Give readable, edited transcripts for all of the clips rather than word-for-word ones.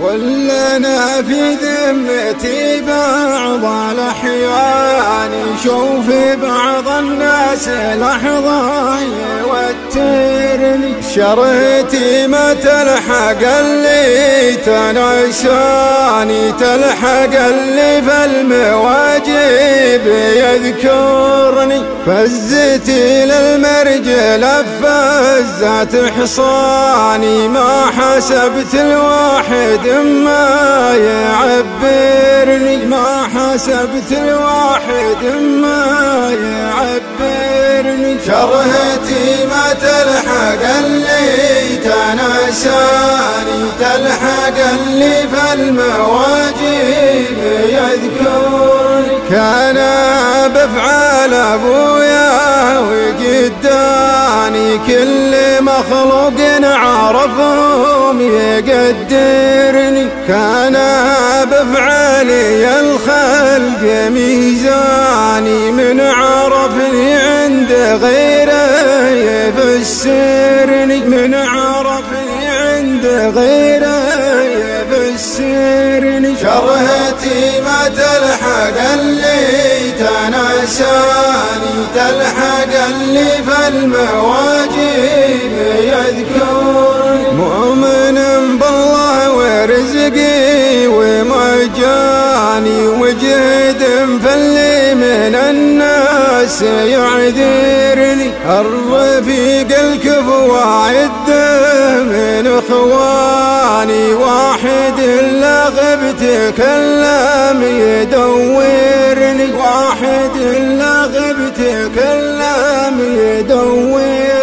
ولنا في ذمتي بعض الأحيان شوف بعض الناس لحظة يوترني شريتي ما تلحق اللي تنساني تلحق اللي في المواجب يذكرني فزتي للمرجل فزت حصاني ما حسبت الواحد ما يعبرني ما حسبت الواحد ما يعبرني شرهتي ما تلحق اللي تنساني تلحق اللي في المواجب يذكرني كان بفعل ابويا وجداني كل مخلوق عرفهم يقدرني كان بفعلي الخلق ميزاني من عرفني عند غيره يفسرني من عرفني عند غيره يفسرني شرهتي ما تلحق اللي تنساني تلحق اللي في المواجب يذكرني مؤمن بالله ورزقي ومجاني وجهد فاللي من الناس يعذرني الرفيق الكفو عد من اخواني واحد لا غبت كلام يدورني واحد لا غبت كلام يدورني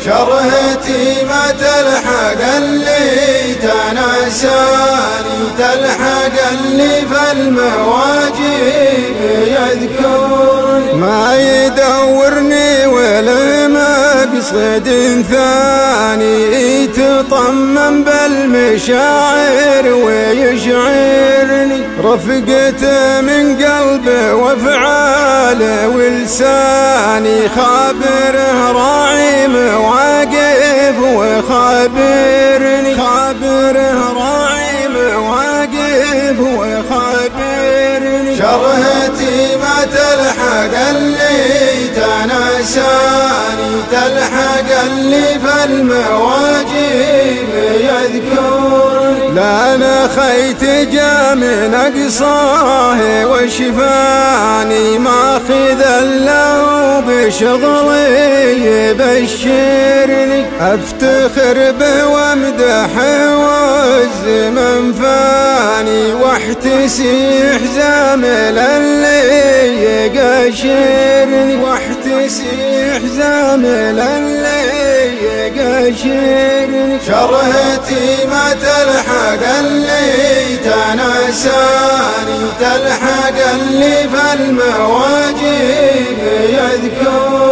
شرهتي ما تلحق اللي تنساني تلحق اللي في المواجب يذكرني ما يدورني ولا مقصد ثاني يتطمن بالمشاعر ويشعرني رفقته من قلبه وافعاله ولساني خابره راعي مواقف وخابرني خابره راعي مواقف وخابرني شرهتي ما تلحق اللي تنساني تلحق اللي في المواجب يذكرني لا انا خيت جا من اقصاه وشفاني ما خذ له بشغلي يبشرني افتخر به وامدحه والزمن فاني واحتسي حزام اللي يقشرني واحتسي حزام اللي يقشرني شرهتي ما تلحق اللي تنساني تلحق اللي في المواجب يذكرني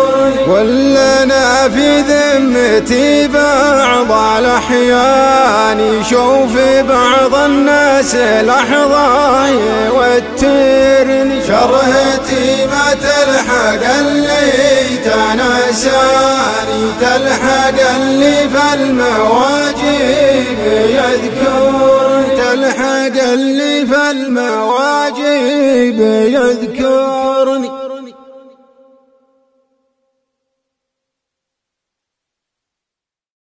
ولنا في ذمتي بعض الأحيان شوف بعض الناس لحظة يوترني شرهتي ما تلحق اللي تنساني تلحق اللي في المواجب يذكرني تلحق اللي في المواجب يذكرني